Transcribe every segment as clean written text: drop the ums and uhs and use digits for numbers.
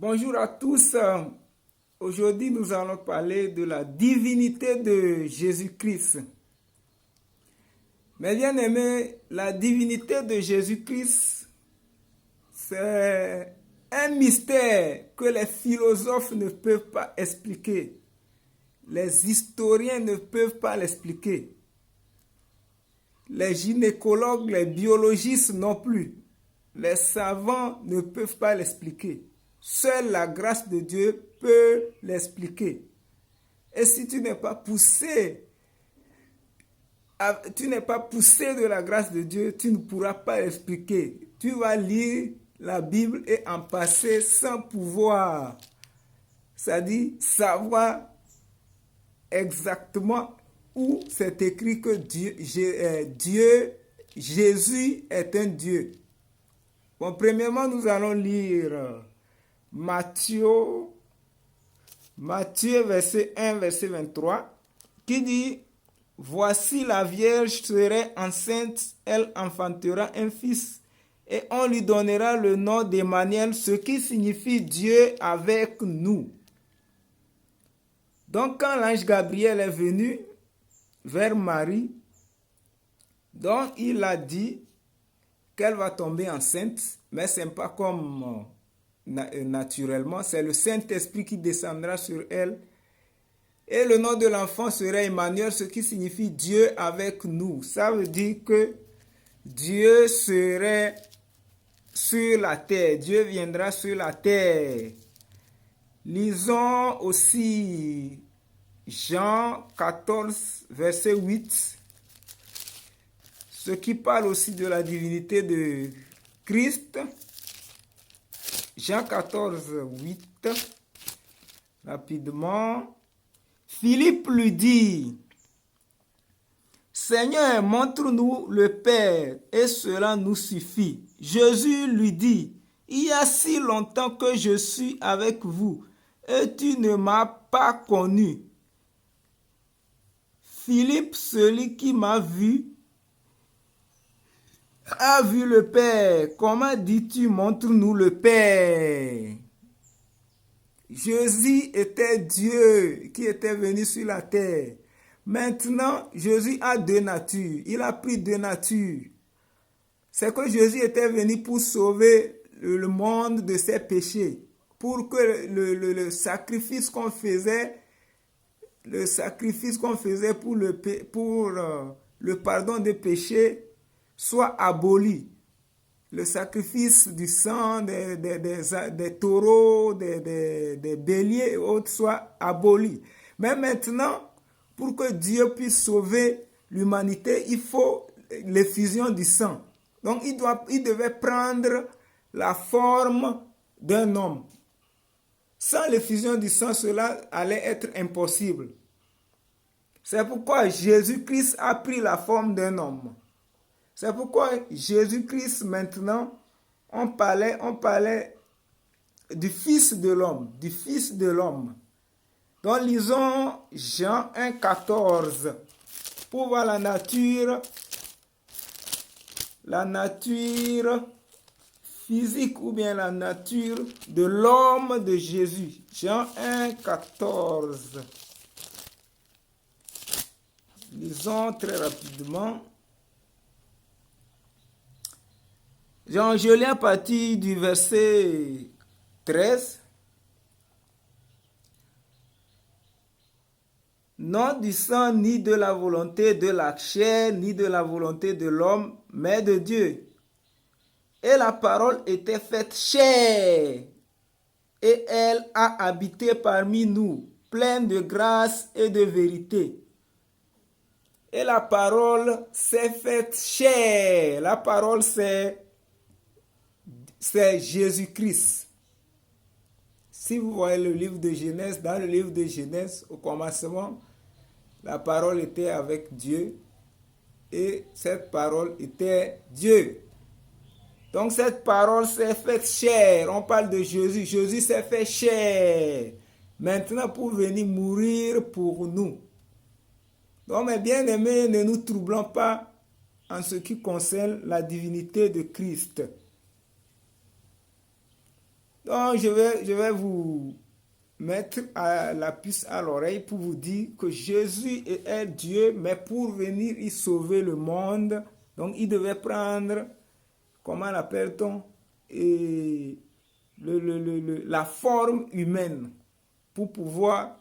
Bonjour à tous. Aujourd'hui, nous allons parler de la divinité de Jésus-Christ. Mes bien-aimés, la divinité de Jésus-Christ, c'est un mystère que les philosophes ne peuvent pas expliquer. Les historiens ne peuvent pas l'expliquer. Les gynécologues, les biologistes non plus. Les savants ne peuvent pas l'expliquer. Seule la grâce de Dieu peut l'expliquer. Et si tu n'es pas poussé de la grâce de Dieu, tu ne pourras pas l'expliquer. Tu vas lire la Bible et en passer sans pouvoir. C'est-à-dire savoir exactement où c'est écrit que Jésus est un Dieu. Bon, premièrement, nous allons lire Matthieu, verset 1, verset 23, qui dit: Voici la Vierge serait enceinte, elle enfantera un fils, et on lui donnera le nom d'Emmanuel, ce qui signifie Dieu avec nous. Donc, quand l'ange Gabriel est venu vers Marie, donc il a dit qu'elle va tomber enceinte, mais ce n'est pas comme naturellement, c'est le Saint-Esprit qui descendra sur elle. Et le nom de l'enfant serait Emmanuel, ce qui signifie Dieu avec nous. Ça veut dire que Dieu serait sur la terre, Dieu viendra sur la terre. Lisons aussi Jean 14, verset 8, ce qui parle aussi de la divinité de Christ. Jean 14, 8, rapidement. Philippe lui dit: Seigneur, montre-nous le Père, et cela nous suffit. Jésus lui dit: Il y a si longtemps que je suis avec vous, et tu ne m'as pas connu. Philippe, celui qui m'a vu, a vu le Père. Comment dis-tu, montre-nous le Père? Jésus était Dieu qui était venu sur la terre. Maintenant, Jésus a deux natures. Il a pris deux natures. C'est que Jésus était venu pour sauver le monde de ses péchés. Pour que le sacrifice qu'on faisait, pour le pardon des péchés soit aboli. Le sacrifice du sang des taureaux, des béliers et autres soit aboli. Mais maintenant, pour que Dieu puisse sauver l'humanité, il faut l'effusion du sang. Donc il devait prendre la forme d'un homme. Sans l'effusion du sang, cela allait être impossible. C'est pourquoi Jésus-Christ a pris la forme d'un homme. C'est pourquoi Jésus-Christ, maintenant, on parlait du Fils de l'homme, Donc, lisons Jean 1, 14 pour voir la nature physique ou bien la nature de l'homme de Jésus. Jean 1, 14. Lisons très rapidement. Je lis à partir du verset 13. Non du sang, ni de la volonté de la chair, ni de la volonté de l'homme, mais de Dieu. Et la parole était faite chair, et elle a habité parmi nous, pleine de grâce et de vérité. Et la parole s'est faite chair. La parole c'est Jésus-Christ. Si vous voyez le livre de Genèse, dans le livre de Genèse, au commencement, la parole était avec Dieu et cette parole était Dieu. Donc cette parole s'est faite chair. On parle de Jésus. Jésus s'est fait chair. Maintenant pour venir mourir pour nous. Donc mes bien-aimés, ne nous troublons pas en ce qui concerne la divinité de Christ. Donc, je vais vous mettre la puce à l'oreille pour vous dire que Jésus est Dieu, mais pour venir y sauver le monde, donc il devait prendre, comment l'appelle-t-on, et la forme humaine pour pouvoir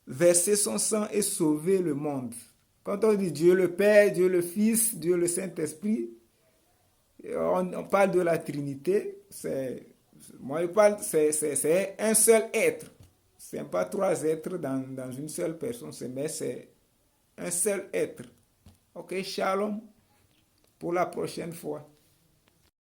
verser son sang et sauver le monde. Quand on dit Dieu le Père, Dieu le Fils, Dieu le Saint-Esprit, on parle de la Trinité. Moi, je parle, c'est un seul être. Ce n'est pas trois êtres dans une seule personne, mais c'est un seul être. Ok, shalom pour la prochaine fois.